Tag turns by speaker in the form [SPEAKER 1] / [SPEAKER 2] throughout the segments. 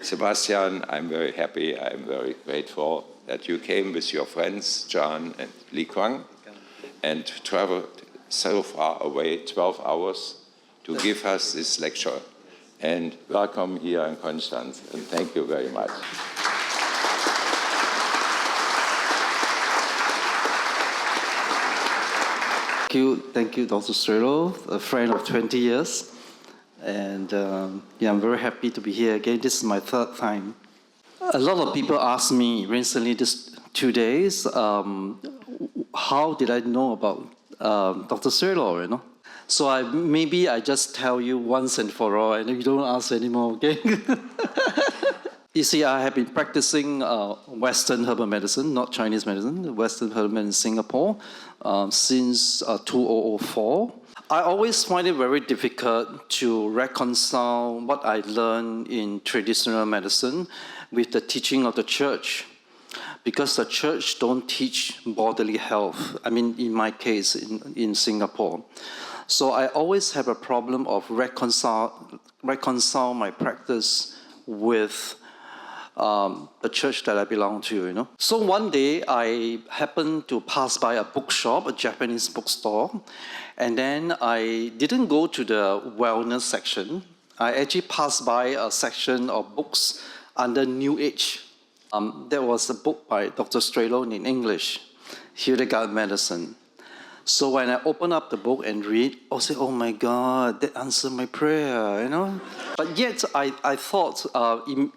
[SPEAKER 1] Sebastian, I'm very happy, I'm very grateful that you came with your friends, John and Liew, and traveled so far away, 12 hours, to give us this lecture. And welcome here in Constance, and thank you very much.
[SPEAKER 2] Thank you, Dr. Strehlow, a friend of 20 years. And yeah, I'm very happy to be here again. This is my third time. A lot of people ask me recently, this 2 days, how did I know about Dr. Strehlow, you know? So maybe I just tell you once and for all, and you don't ask anymore, okay? You see, I have been practicing Western herbal medicine, not Chinese medicine, Western herbal medicine in Singapore since 2004. I always find it very difficult to reconcile what I learned in traditional medicine with the teaching of the church, because the church don't teach bodily health. I mean, in my case, in Singapore. So I always have a problem of reconcile my practice with the church that I belong to, you know. So one day I happened to pass by a bookshop, a Japanese bookstore, and then I didn't go to the wellness section. I actually passed by a section of books under New Age. There was a book by Dr. Strehlow in English, Hildegard Medicine. So when I open up the book and read, I say, oh my God, that answered my prayer, you know? But yet I thought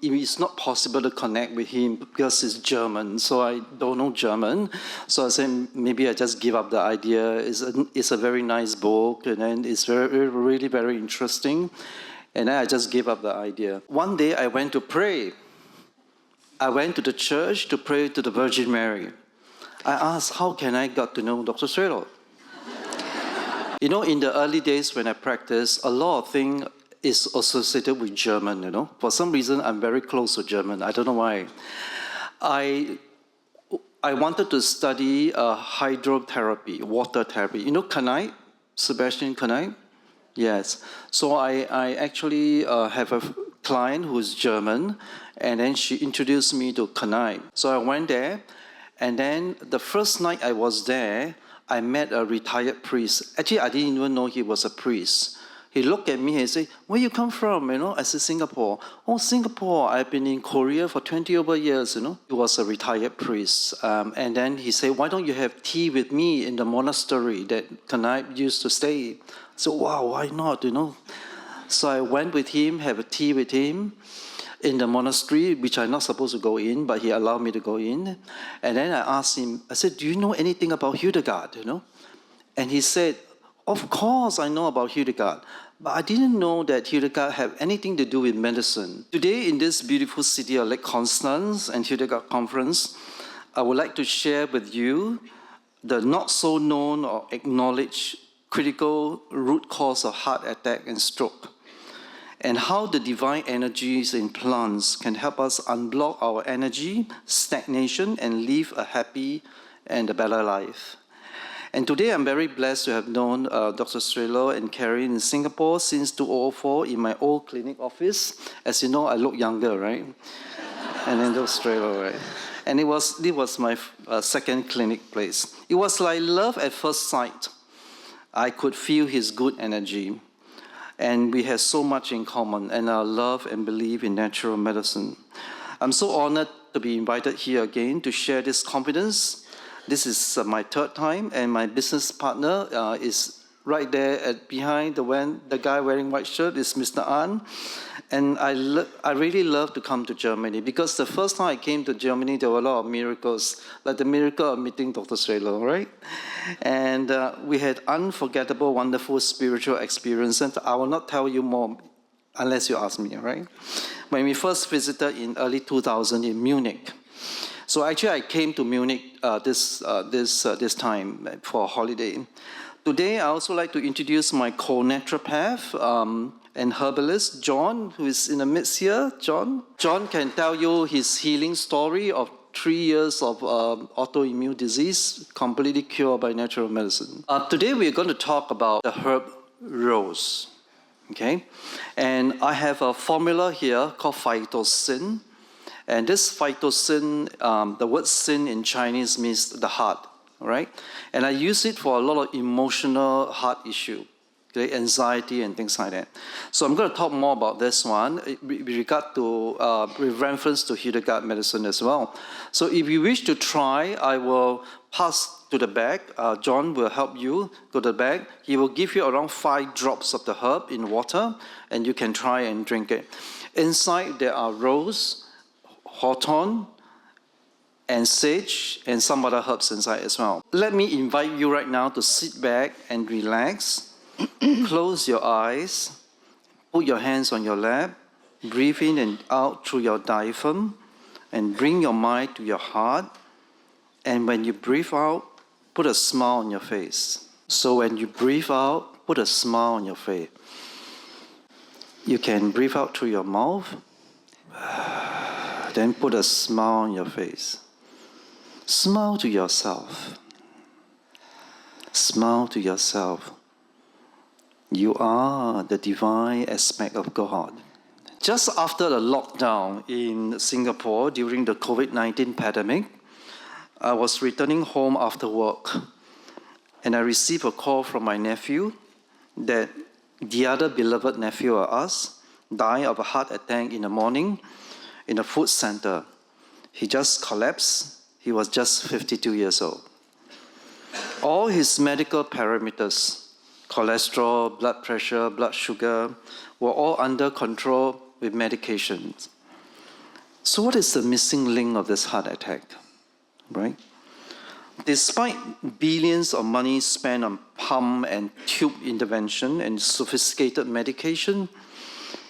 [SPEAKER 2] it's not possible to connect with him because he's German, so I don't know German. So I said, maybe I just give up the idea. It's a very nice book, and then it's really very interesting. And then I just gave up the idea. One day I went to pray. I went to the church to pray to the Virgin Mary. I asked, how can I get to know Dr. Strehlow? You know, in the early days when I practiced, a lot of things is associated with German, you know. For some reason, I'm very close to German. I don't know why. I wanted to study hydrotherapy, water therapy. You know Kanai? Sebastian Kanai? Yes. So I actually have a client who's German, and then she introduced me to Kanai. So I went there, and then the first night I was there, I met a retired priest. Actually, I didn't even know he was a priest. He looked at me and said, where you come from? You know, I said, Singapore. Oh, Singapore, I've been in Korea for 20 over years, you know. He was a retired priest. And then he said, why don't you have tea with me in the monastery that Kanai used to stay? So, wow, why not, you know? So I went with him, have a tea with him in the monastery, which I'm not supposed to go in, but he allowed me to go in. And then I asked him, I said, do you know anything about Hildegard, you know? And he said, of course I know about Hildegard, but I didn't know that Hildegard had anything to do with medicine. Today in this beautiful city of Lake Constance and Hildegard Conference, I would like to share with you the not so known or acknowledged critical root cause of heart attack and stroke, and how the divine energies in plants can help us unblock our energy, stagnation, and live a happy and a better life. And today I'm very blessed to have known Dr. Strehlow and Karen in Singapore since 2004 in my old clinic office. As you know, I look younger, right? And then Dr. Strehlow, right? And it was my second clinic place. It was like love at first sight. I could feel his good energy. And we have so much in common, and I love and believe in natural medicine. I'm so honored to be invited here again to share this confidence. This is my third time, and my business partner is right there behind the guy wearing white shirt is Mr. An. And I really love to come to Germany, because the first time I came to Germany, there were a lot of miracles, like the miracle of meeting Dr. Strehlow, right? And we had unforgettable, wonderful spiritual experiences. I will not tell you more unless you ask me, right? When we first visited in early 2000 in Munich. So actually I came to Munich this time for a holiday. Today I also like to introduce my co-naturopath, and herbalist, John, who is in the midst here. John can tell you his healing story of 3 years of autoimmune disease, completely cured by natural medicine. Today we're going to talk about the herb rose. Okay, and I have a formula here called phytosyn. And this phytosyn, the word sin in Chinese means the heart, right? And I use it for a lot of emotional heart issue, okay, anxiety and things like that. So I'm going to talk more about this one with reference to Hildegard medicine as well. So if you wish to try, I will pass to the back. John will help you go to the back. He will give you around 5 drops of the herb in water, and you can try and drink it. Inside there are rose, hawthorn, and sage, and some other herbs inside as well. Let me invite you right now to sit back and relax. Close your eyes. Put your hands on your lap. Breathe in and out through your diaphragm, and bring your mind to your heart. And when you breathe out, put a smile on your face. So when you breathe out, put a smile on your face. You can breathe out through your mouth. Then put a smile on your face. Smile to yourself. Smile to yourself. You are the divine aspect of God. Just after the lockdown in Singapore during the COVID-19 pandemic, I was returning home after work, and I received a call from my nephew that the other beloved nephew of us died of a heart attack in the morning in a food center. He just collapsed. He was just 52 years old. All his medical parameters, cholesterol, blood pressure, blood sugar, were all under control with medications. So what is the missing link of this heart attack, right? Despite billions of money spent on pump and tube intervention and sophisticated medication,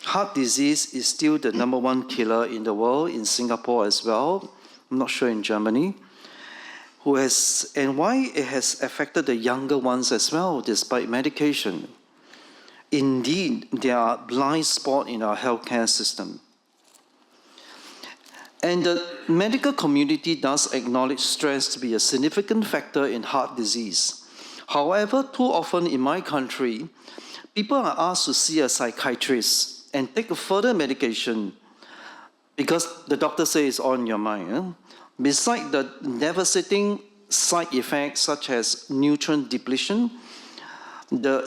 [SPEAKER 2] heart disease is still the #1 killer in the world, in Singapore as well, I'm not sure in Germany, and why it has affected the younger ones as well, despite medication. Indeed, there are blind spots in our healthcare system. And the medical community does acknowledge stress to be a significant factor in heart disease. However, too often in my country, people are asked to see a psychiatrist and take further medication because the doctor says it's on your mind. Besides the devastating side effects such as nutrient depletion, the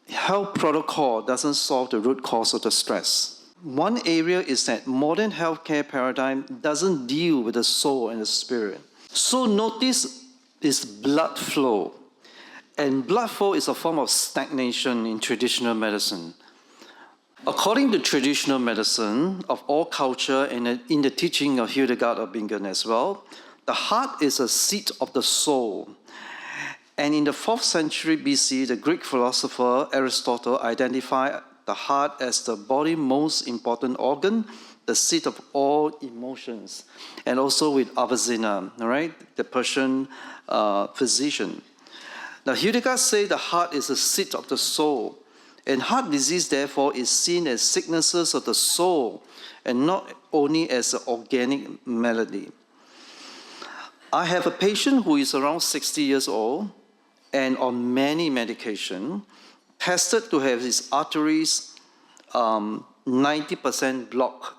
[SPEAKER 2] health protocol doesn't solve the root cause of the stress. One area is that modern healthcare paradigm doesn't deal with the soul and the spirit. So notice is blood flow. And blood flow is a form of stagnation in traditional medicine. According to traditional medicine of all culture and in the teaching of Hildegard of Bingen as well, the heart is a seat of the soul. And in the 4th century BC, the Greek philosopher Aristotle identified the heart as the body's most important organ, the seat of all emotions, and also with Avicenna, right, the Persian physician. Now, Hildegard said the heart is the seat of the soul, and heart disease, therefore, is seen as sicknesses of the soul and not only as an organic malady. I have a patient who is around 60 years old and on many medication, tested to have his arteries 90% blocked,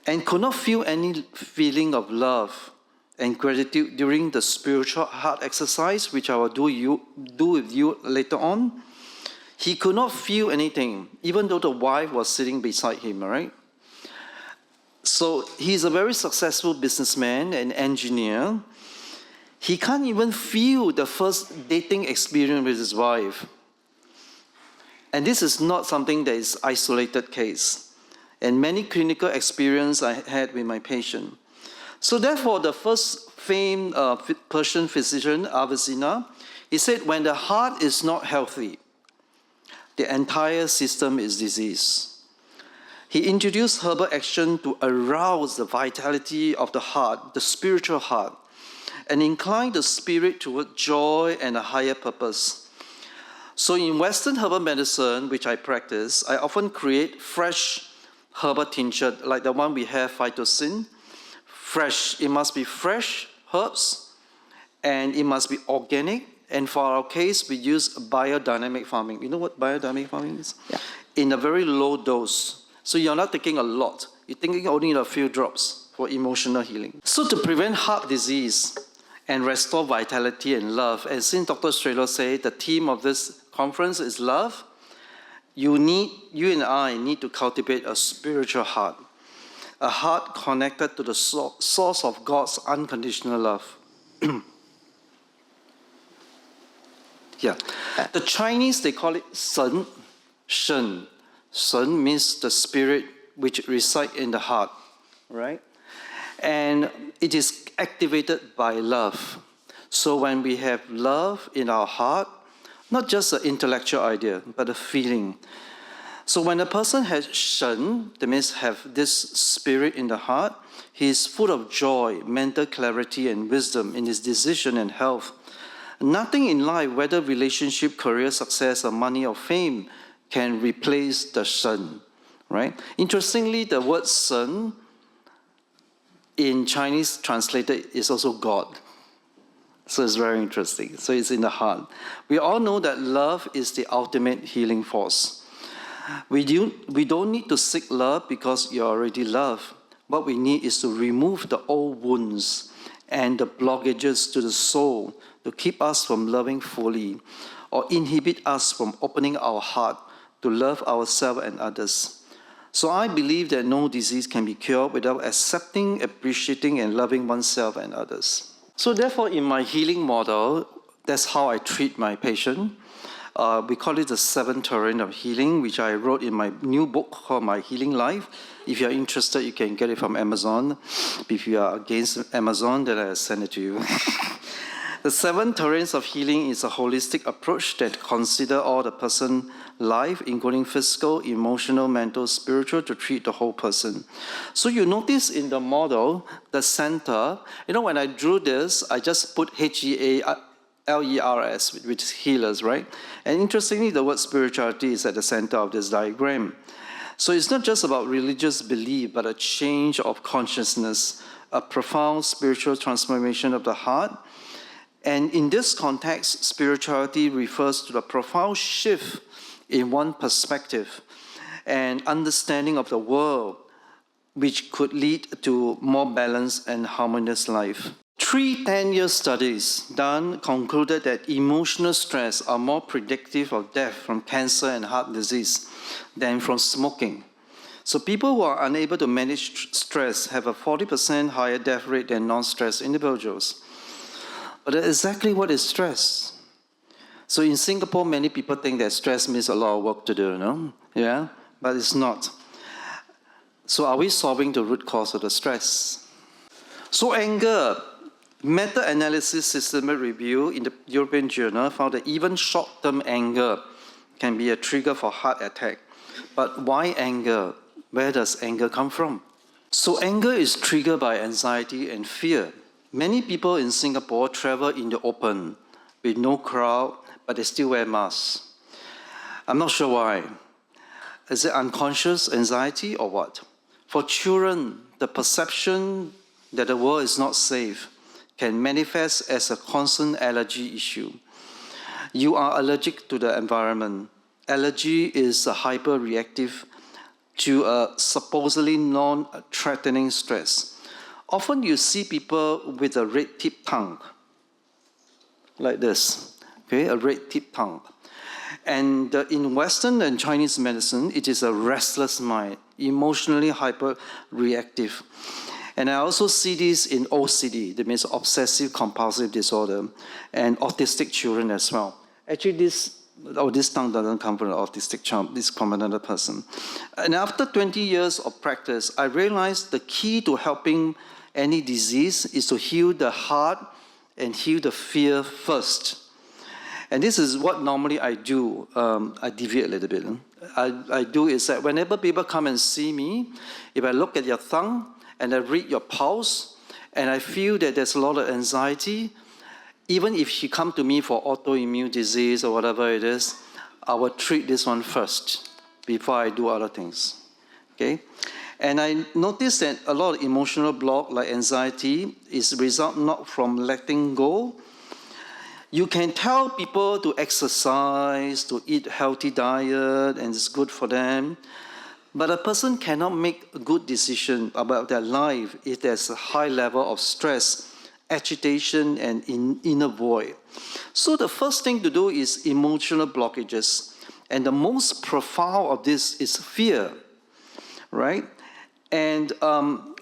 [SPEAKER 2] and could not feel any feeling of love and gratitude during the spiritual heart exercise, which I will do with you later on. He could not feel anything, even though the wife was sitting beside him, right? So he's a very successful businessman and engineer. He can't even feel the first dating experience with his wife. And this is not something that is isolated case. And many clinical experience I had with my patient. So therefore, the first famed Persian physician, Avicenna, he said, when the heart is not healthy, the entire system is diseased. He introduced herbal action to arouse the vitality of the heart, the spiritual heart, and incline the spirit toward joy and a higher purpose. So in Western herbal medicine, which I practice, I often create fresh herbal tincture, like the one we have, phytosyn. Fresh, it must be fresh herbs, and it must be organic, And for our case, we use biodynamic farming. You know what biodynamic farming is?
[SPEAKER 3] Yeah.
[SPEAKER 2] In a very low dose. So you're not taking a lot. You're taking only a few drops for emotional healing. So to prevent heart disease and restore vitality and love, and since Dr. Strehlow said the theme of this conference is love, you and I need to cultivate a spiritual heart, a heart connected to the source of God's unconditional love. Yeah. The Chinese, they call it Shen, Shen. Shen means the spirit which resides in the heart, right? And it is activated by love. So when we have love in our heart, not just an intellectual idea, but a feeling. So when a person has Shen, that means have this spirit in the heart, he is full of joy, mental clarity, and wisdom in his decision and health. Nothing in life, whether relationship, career, success, or money, or fame, can replace the Shen, right? Interestingly, the word Shen in Chinese translated is also God. So it's very interesting. So it's in the heart. We all know that love is the ultimate healing force. We don't need to seek love because you already love. What we need is to remove the old wounds and the blockages to the soul to keep us from loving fully or inhibit us from opening our heart to love ourselves and others. So I believe that no disease can be cured without accepting, appreciating, and loving oneself and others. So therefore, in my healing model, that's how I treat my patient. We call it the 7 terrain of healing, which I wrote in my new book called My Healing Life. If you're interested, you can get it from Amazon. If you are against Amazon, then I'll send it to you. The 7 terrains of healing is a holistic approach that considers all the person's life, including physical, emotional, mental, spiritual, to treat the whole person. So you notice in the model, the center, when I drew this, I just put HEALERS, which is healers, right? And interestingly, the word spirituality is at the center of this diagram. So it's not just about religious belief, but a change of consciousness, a profound spiritual transformation of the heart. And in this context, spirituality refers to the profound shift in one perspective and understanding of the world, which could lead to more balanced and harmonious life. 3 10-year studies done concluded that emotional stress are more predictive of death from cancer and heart disease than from smoking. So people who are unable to manage stress have a 40% higher death rate than non-stressed individuals. But exactly what is stress? So in Singapore, many people think that stress means a lot of work to do, no? Yeah, but it's not. So are we solving the root cause of the stress? So anger, meta-analysis systematic review in the European Journal found that even short-term anger can be a trigger for heart attack. But why anger? Where does anger come from? So anger is triggered by anxiety and fear. Many people in Singapore travel in the open with no crowd, but they still wear masks. I'm not sure why. Is it unconscious anxiety or what? For children, the perception that the world is not safe can manifest as a constant allergy issue. You are allergic to the environment. Allergy is a hyper-reactive to a supposedly non-threatening stress. Often you see people with a red tip tongue, like this, okay, a red tip tongue. And in Western and Chinese medicine, it is a restless mind, emotionally hyper-reactive. And I also see this in OCD, that means obsessive compulsive disorder, and autistic children as well. Actually, this tongue doesn't come from an autistic child, this from another person. And after 20 years of practice, I realized the key to helping any disease is to heal the heart and heal the fear first. And this is what normally I do. I deviate a little bit. I do is that whenever people come and see me, if I look at your tongue and I read your pulse, and I feel that there's a lot of anxiety, even if you come to me for autoimmune disease or whatever it is, I will treat this one first before I do other things. Okay? And I noticed that a lot of emotional block, like anxiety, is result not from letting go. You can tell people to exercise, to eat healthy diet, and it's good for them. But a person cannot make a good decision about their life if there's a high level of stress, agitation, and inner void. So the first thing to do is emotional blockages. And the most profound of this is fear, right? And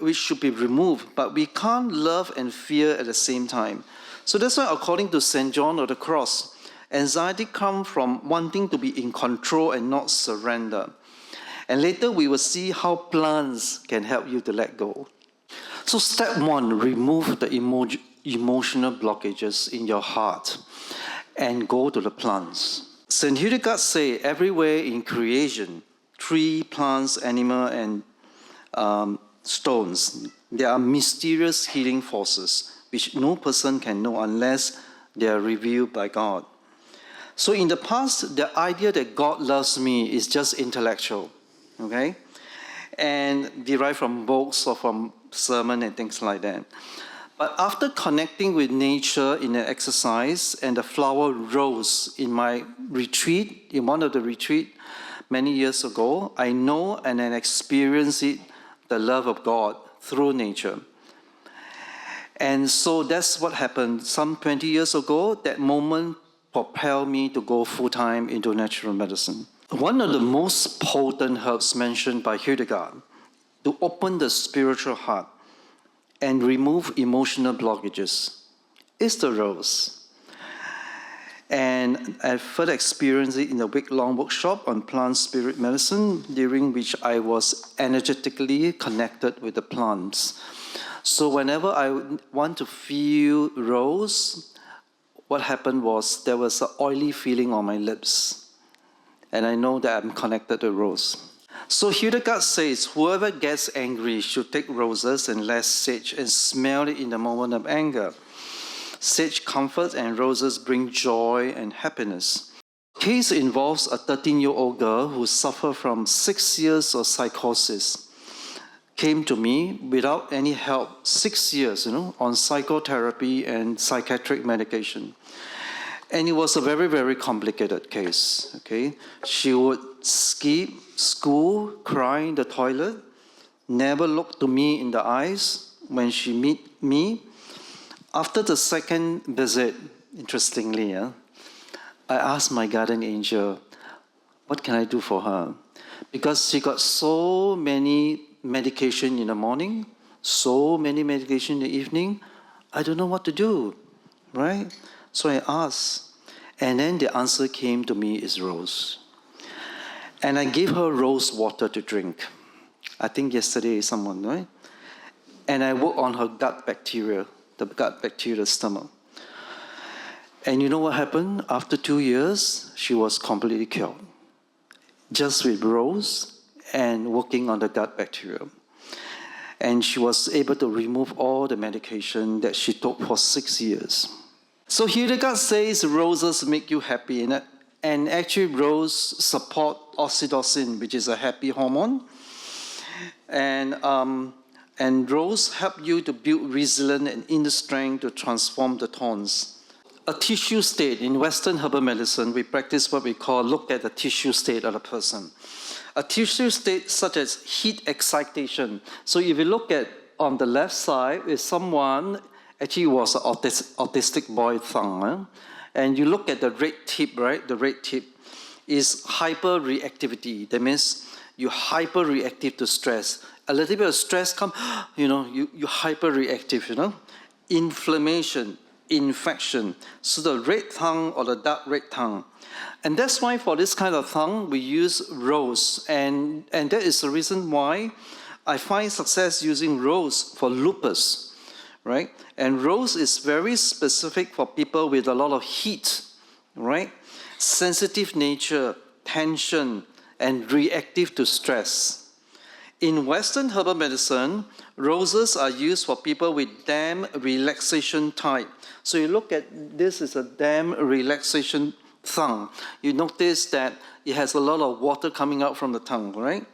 [SPEAKER 2] which should be removed. But we can't love and fear at the same time. So that's why, according to St. John of the Cross, anxiety comes from wanting to be in control and not surrender. And later we will see how plants can help you to let go. So step one, remove the emotional blockages in your heart and go to the plants. St. Hildegard says, everywhere in creation, tree, plants, animal, and stones, there are mysterious healing forces which no person can know unless they are revealed by God. So in the past, the idea that God loves me is just intellectual, okay? And derived from books or from sermon and things like that. But after connecting with nature in an exercise, and the flower rose in my retreat, in one of the retreats many years ago, I know and I experience it, the love of God through nature. And so that's what happened some 20 years ago. That moment propelled me to go full-time into natural medicine. One of the most potent herbs mentioned by Hildegard to open the spiritual heart and remove emotional blockages is the rose. And I further experienced it in a week-long workshop on plant spirit medicine, during which I was energetically connected with the plants. So whenever I want to feel rose, what happened was there was an oily feeling on my lips. And I know that I'm connected to rose. So Hildegard says, whoever gets angry should take roses and less sage and smell it in the moment of anger. Sage comforts and roses bring joy and happiness. The case involves a 13-year-old girl who suffered from 6 years of psychosis. Came to me without any help, 6 years, on psychotherapy and psychiatric medication. And it was a very, very complicated case, okay? She would skip school, cry in the toilet, never look to me in the eyes when she meet me. After the second visit, interestingly, I asked my guardian angel, what can I do for her? Because she got so many medication in the morning, so many medication in the evening, I don't know what to do, right? So I asked, and then the answer came to me is rose. And I gave her rose water to drink. I think yesterday someone, right? And I worked on her gut bacteria, the gut bacteria stomach. And you know what happened? After 2 years, she was completely cured. Just with rose and working on the gut bacteria. And she was able to remove all the medication that she took for 6 years. So Hildegard says roses make you happy, and actually rose support oxytocin, which is a happy hormone. And rose help you to build resilience and inner strength to transform the thorns. A tissue state, in Western herbal medicine, we practice what we call look at the tissue state of a person. A tissue state such as heat excitation. So if you look at on the left side, is someone actually was an autistic boy thumb, and you look at the red tip, right? The red tip is hyper-reactivity. That means you're hyper-reactive to stress. A little bit of stress comes, you're hyper-reactive, Inflammation, infection. So the red tongue or the dark red tongue. And that's why for this kind of tongue, we use rose. And that is the reason why I find success using rose for lupus, right? And rose is very specific for people with a lot of heat, right? Sensitive nature, tension, and reactive to stress. In Western herbal medicine, roses are used for people with damp relaxation type. So you look at this is a damp relaxation tongue. You notice that it has a lot of water coming out from the tongue, right?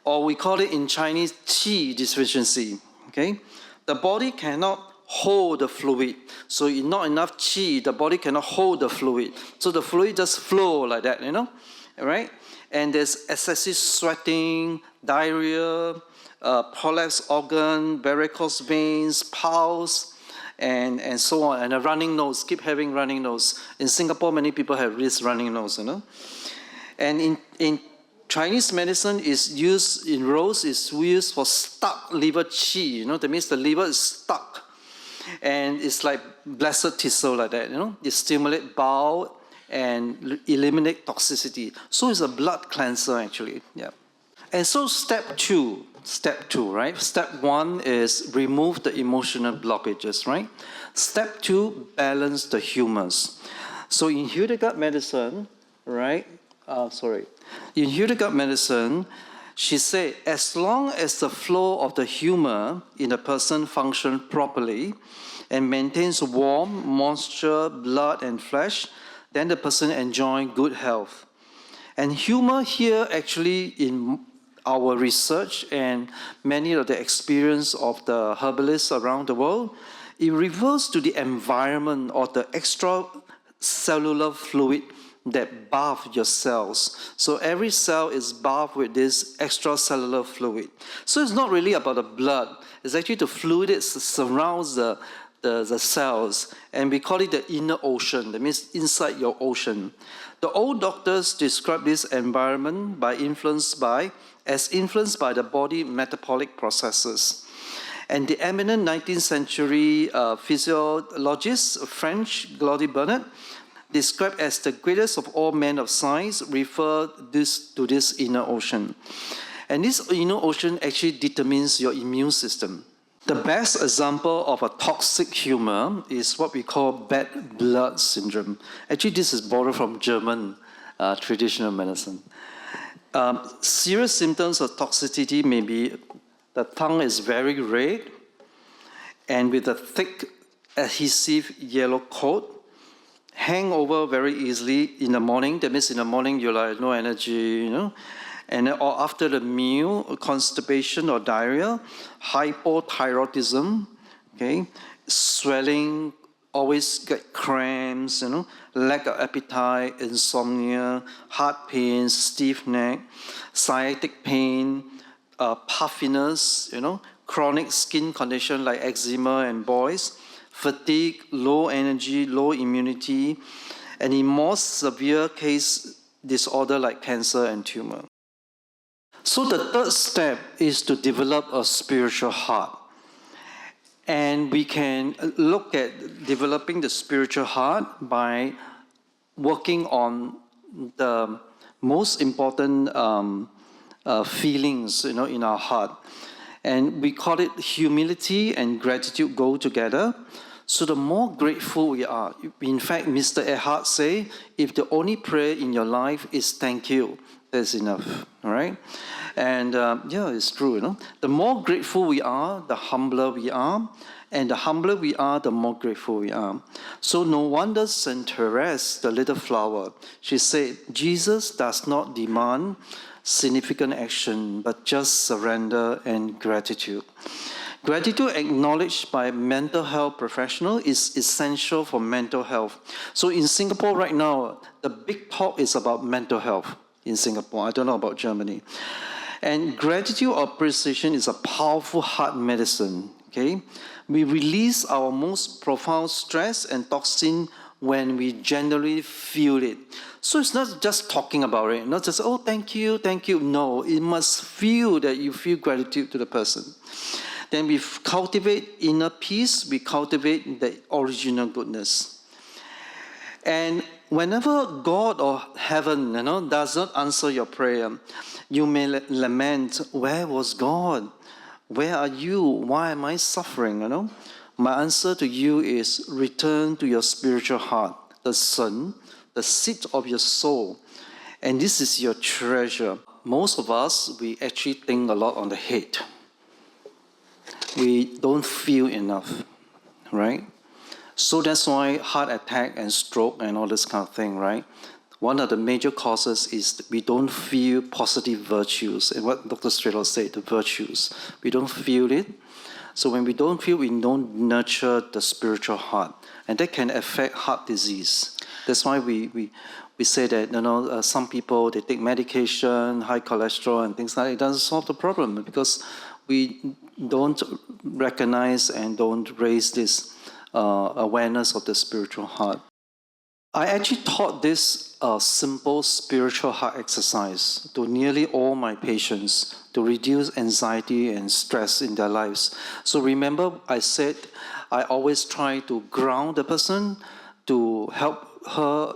[SPEAKER 2] Or we call it in Chinese qi deficiency, okay? The body cannot hold the fluid. So not enough qi, the body cannot hold the fluid. So the fluid just flow like that, all right? And there's excessive sweating, diarrhea, prolapsed organ, varicose veins, pulse, and so on, and a running nose, keep having running nose. In Singapore, many people have this running nose, And in Chinese medicine is used, in rose is used for stuck liver qi, that means the liver is stuck. And it's like blessed thistle like that, It stimulates bowel and eliminate toxicity. So it's a blood cleanser actually, yeah. And so step two, right? Step one is remove the emotional blockages, right? Step two, balance the humors. So in Hildegard medicine, right? In Hildegard medicine, she said, as long as the flow of the humor in a person functions properly and maintains warmth, moisture, blood, and flesh, then the person enjoys good health. And humor here actually in our research and many of the experience of the herbalists around the world, it refers to the environment or the extracellular fluid that bathes your cells. So every cell is bathed with this extracellular fluid. So it's not really about the blood. It's actually the fluid that surrounds the cells, and we call it the inner ocean. That means inside your ocean. The old doctors describe this environment influenced by the body metabolic processes. And the eminent 19th century physiologist, French, Claude Bernard, described as the greatest of all men of science, refer to this inner ocean. And this inner ocean actually determines your immune system. The best example of a toxic humor is what we call bad blood syndrome. Actually, this is borrowed from German traditional medicine. Serious symptoms of toxicity may be the tongue is very red and with a thick adhesive yellow coat, hangover very easily in the morning. That means in the morning you're like no energy, And or after the meal, constipation or diarrhea, hypothyroidism, okay, swelling, always get cramps, lack of appetite, insomnia, heart pain, stiff neck, sciatic pain, puffiness, chronic skin condition like eczema and boils, fatigue, low energy, low immunity, and in more severe case, disorder like cancer and tumor. So the third step is to develop a spiritual heart. And we can look at developing the spiritual heart by working on the most important feelings, in our heart. And we call it humility and gratitude go together. So the more grateful we are, in fact, Mr. Eckhart say, if the only prayer in your life is thank you, that's enough, all right? And it's true, The more grateful we are, the humbler we are. And the humbler we are, the more grateful we are. So no wonder Saint Therese, the little flower, she said, Jesus does not demand significant action, but just surrender and gratitude. Gratitude acknowledged by mental health professionals is essential for mental health. So in Singapore right now, the big talk is about mental health in Singapore. I don't know about Germany. And gratitude or appreciation is a powerful heart medicine, okay? We release our most profound stress and toxin when we genuinely feel it. So it's not just talking about it, not just, oh, thank you. No, it must feel that you feel gratitude to the person. Then we cultivate inner peace, we cultivate the original goodness. And whenever God or heaven, does not answer your prayer, you may lament, where was God? Where are you? Why am I suffering, My answer to you is return to your spiritual heart, the sun, the seat of your soul. And this is your treasure. Most of us, we actually think a lot on the head. We don't feel enough, right? So that's why heart attack and stroke and all this kind of thing, right? One of the major causes is we don't feel positive virtues. And what Dr. Strehlow said, the virtues, we don't feel it. So when we don't feel, we don't nurture the spiritual heart. And that can affect heart disease. That's why we say that, some people, they take medication, high cholesterol and things like that. It doesn't solve the problem because we don't recognize and don't raise this awareness of the spiritual heart. I actually taught this simple spiritual heart exercise to nearly all my patients to reduce anxiety and stress in their lives. So remember, I said I always try to ground the person to help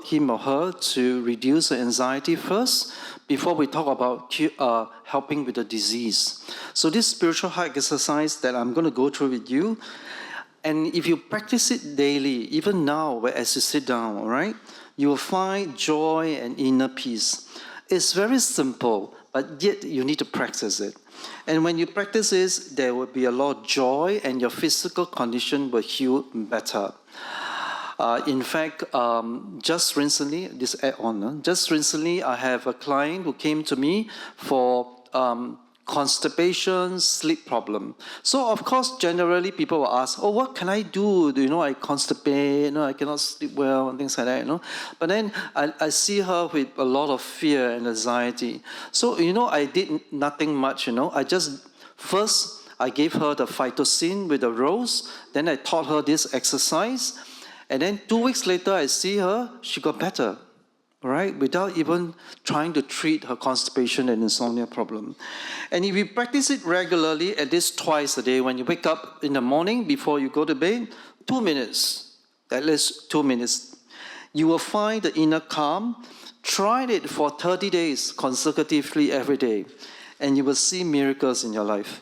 [SPEAKER 2] him or her to reduce the anxiety first before we talk about helping with the disease. So this spiritual heart exercise that I'm going to go through with you, and if you practice it daily, even now, as you sit down, right, you will find joy and inner peace. It's very simple, but yet you need to practice it. And when you practice this, there will be a lot of joy and your physical condition will heal better. In fact, just recently, I have a client who came to me for constipation, sleep problem. So of course, generally people will ask, oh, what can I do? I constipate, I cannot sleep well, and things like that, But then I see her with a lot of fear and anxiety. So, I did nothing much, First, I gave her the phytocin with the rose. Then I taught her this exercise. And then 2 weeks later, I see her, she got better. Right? Without even trying to treat her constipation and insomnia problem. And if you practice it regularly, at least twice a day, when you wake up in the morning before you go to bed, 2 minutes, at least 2 minutes, you will find the inner calm. Try it for 30 days consecutively every day, and you will see miracles in your life.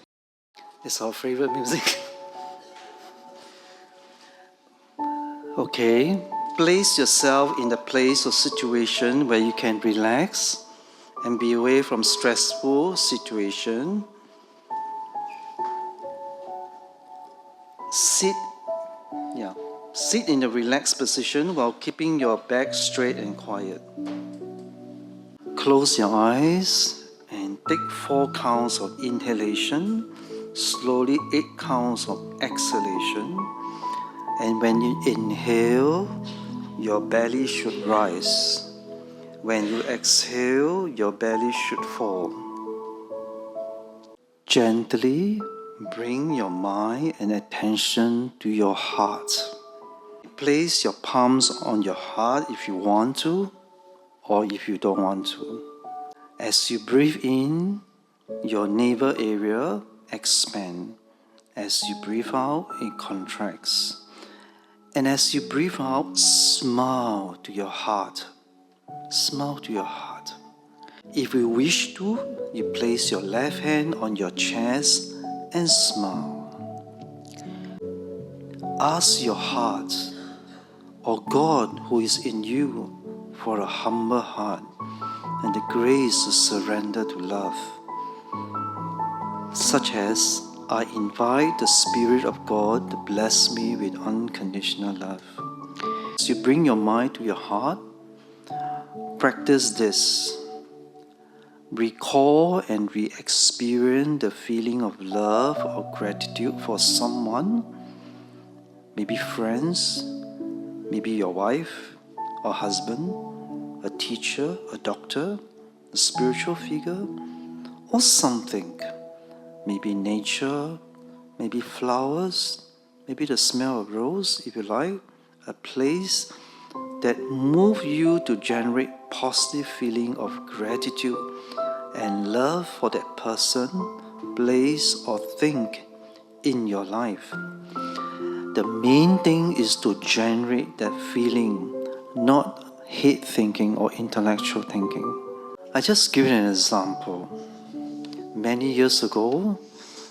[SPEAKER 2] It's our favorite music. Okay. Place yourself in the place or situation where you can relax and be away from stressful situation. Sit in a relaxed position while keeping your back straight and quiet. Close your eyes and take 4 counts of inhalation, slowly 8 counts of exhalation. And when you inhale, your belly should rise. When you exhale, your belly should fall. Gently bring your mind and attention to your heart. Place your palms on your heart if you want to, or if you don't want to. As you breathe in, your navel area expands. As you breathe out, it contracts. And as you breathe out, smile to your heart. Smile to your heart. If you wish to, you place your left hand on your chest and smile. Ask your heart, or God who is in you, for a humble heart and the grace to surrender to love. Such as, I invite the Spirit of God to bless me with unconditional love. As you bring your mind to your heart, practice this. Recall and re-experience the feeling of love or gratitude for someone, maybe friends, maybe your wife or husband, a teacher, a doctor, a spiritual figure, or something. Maybe nature, maybe flowers, maybe the smell of rose, if you like, a place that moves you to generate positive feeling of gratitude and love for that person, place, or thing in your life. The main thing is to generate that feeling, not hate thinking or intellectual thinking. I just give you an example. Many years ago,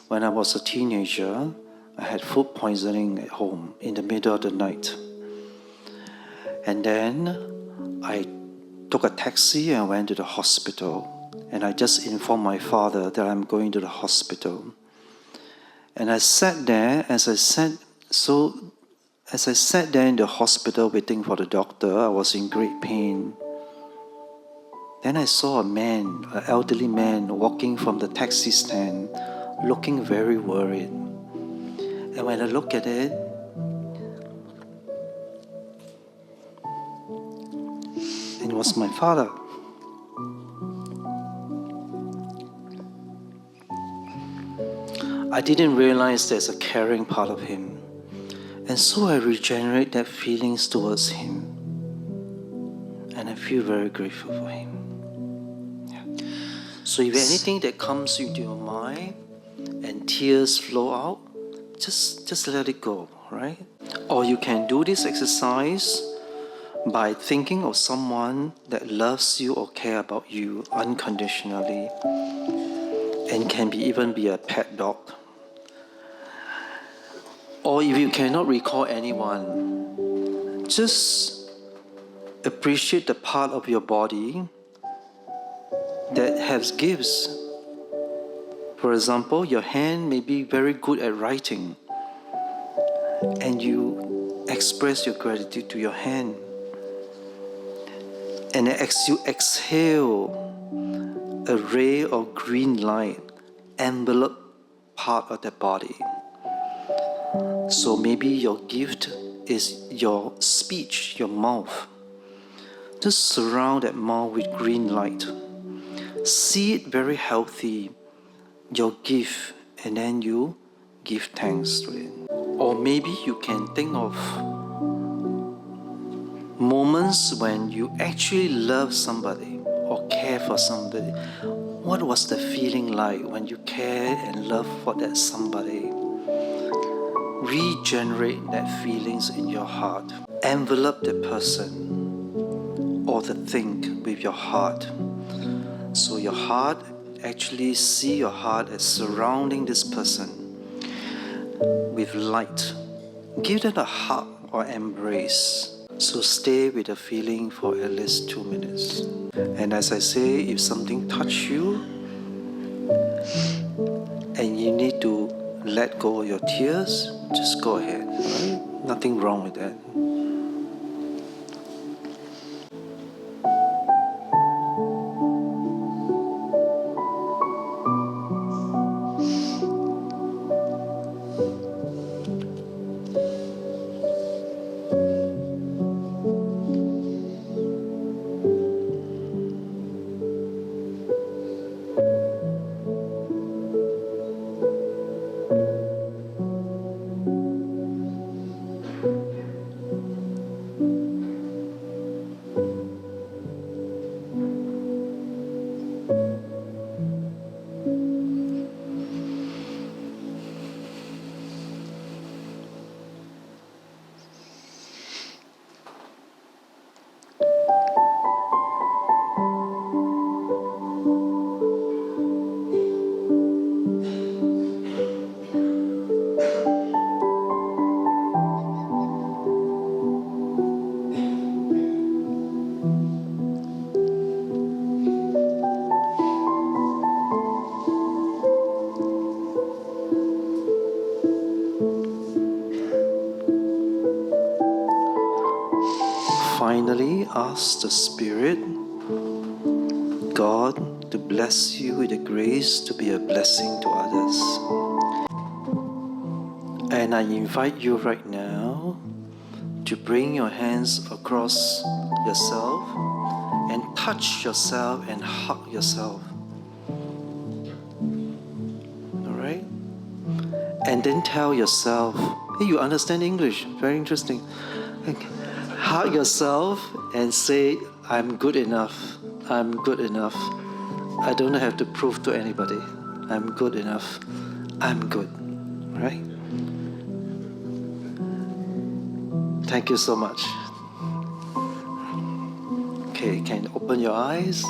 [SPEAKER 2] when I was a teenager, I had food poisoning at home in the middle of the night. And then I took a taxi and went to the hospital. And I just informed my father that I'm going to the hospital. And I sat there, as I sat there in the hospital waiting for the doctor, I was in great pain. Then I saw a man, an elderly man, walking from the taxi stand, looking very worried. And when I look at it, it was my father. I didn't realize there's a caring part of him. And so I regenerate that feelings towards him. And I feel very grateful for him. Yeah. So if anything that comes into your mind and tears flow out, just let it go, right? Or you can do this exercise by thinking of someone that loves you or care about you unconditionally, and can even be a pet dog. Or if you cannot recall anyone, just appreciate the part of your body that has gifts. For example, your hand may be very good at writing, and you express your gratitude to your hand. And as you exhale, a ray of green light envelop part of the body. So maybe your gift is your speech, your mouth. Just surround that mouth with green light. See it very healthy, your gift, and then you give thanks to it. Or maybe you can think of moments when you actually love somebody or care for somebody. What was the feeling like when you care and love for that somebody? Regenerate that feelings in your heart. Envelop the person or the thing with your heart. So your heart, actually see your heart as surrounding this person with light. Give them a hug or embrace. So stay with the feeling for at least 2 minutes. And as I say, if something touches you and you need to let go of your tears, just go ahead. Right? Nothing wrong with that. Finally, ask the Spirit, God, to bless you with the grace to be a blessing to others. And I invite you right now to bring your hands across yourself and touch yourself and hug yourself. All right? And then tell yourself, hey, you understand English, very interesting. Okay. Hug yourself and say, I'm good enough. I'm good enough. I don't have to prove to anybody. I'm good enough. I'm good. Right? Thank you so much. Okay, can you open your eyes?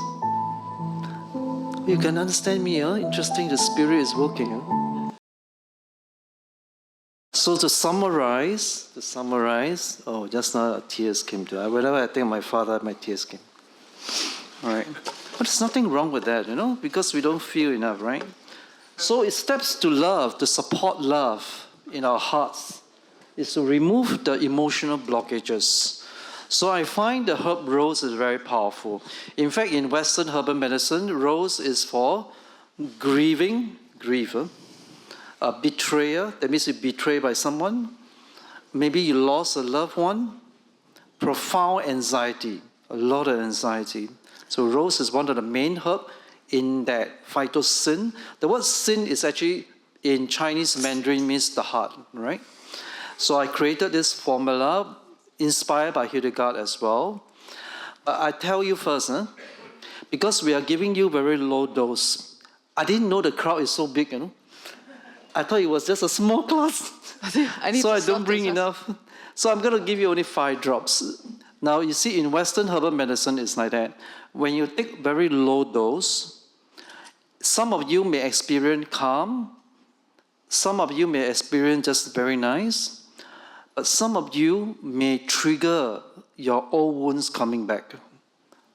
[SPEAKER 2] You can understand me, huh? Interesting, the Spirit is working. Huh? So to summarize, oh, just now tears came to me. Whenever I think of my father, my tears came. All right. But there's nothing wrong with that, because we don't feel enough, right? So it steps to love, to support love in our hearts, is to remove the emotional blockages. So I find the herb rose is very powerful. In fact, in Western herbal medicine, rose is for grief, betrayal, that means you're betrayed by someone. Maybe you lost a loved one. Profound anxiety, a lot of anxiety. So rose is one of the main herbs in that phytosin. The word sin is actually in Chinese Mandarin means the heart, right? So I created this formula inspired by Hildegard as well. But I tell you first, because we are giving you very low dose. I didn't know the crowd is so big, I thought it was just a small class. So I don't bring enough. So I'm going to give you only 5 drops. Now, you see, in Western herbal medicine, it's like that. When you take very low dose, some of you may experience calm. Some of you may experience just very nice. But some of you may trigger your old wounds coming back.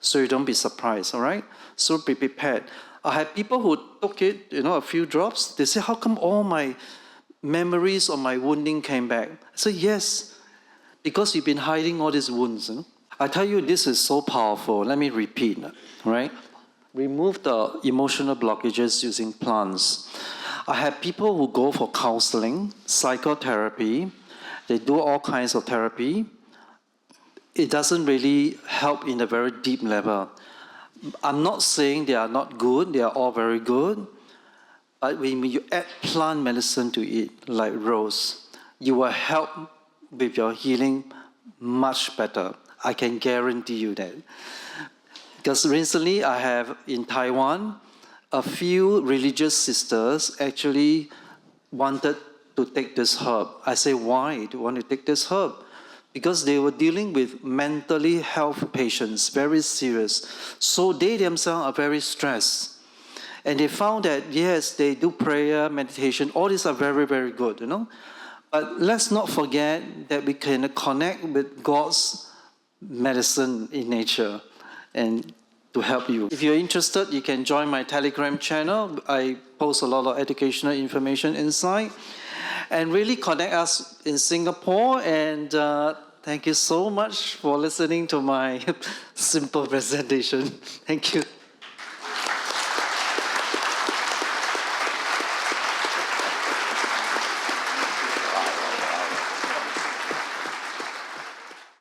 [SPEAKER 2] So you don't be surprised, all right? So be prepared. I had people who took it, a few drops. They say, how come all my memories of my wounding came back? I said, yes, because you've been hiding all these wounds. I tell you, this is so powerful. Let me repeat, right? Remove the emotional blockages using plants. I have people who go for counseling, psychotherapy. They do all kinds of therapy. It doesn't really help in a very deep level. I'm not saying they are not good. They are all very good. But when you add plant medicine to it, like rose, you will help with your healing much better. I can guarantee you that. Because recently I have in Taiwan, a few religious sisters actually wanted to take this herb. I say, why do you want to take this herb? Because they were dealing with mentally health patients, very serious. So they themselves are very stressed. And they found that, yes, they do prayer, meditation, all these are very, very good, But let's not forget that we can connect with God's medicine in nature and to help you. If you're interested, you can join my Telegram channel. I post a lot of educational information inside. And really connect us in Singapore. And thank you so much for listening to my simple presentation. Thank you.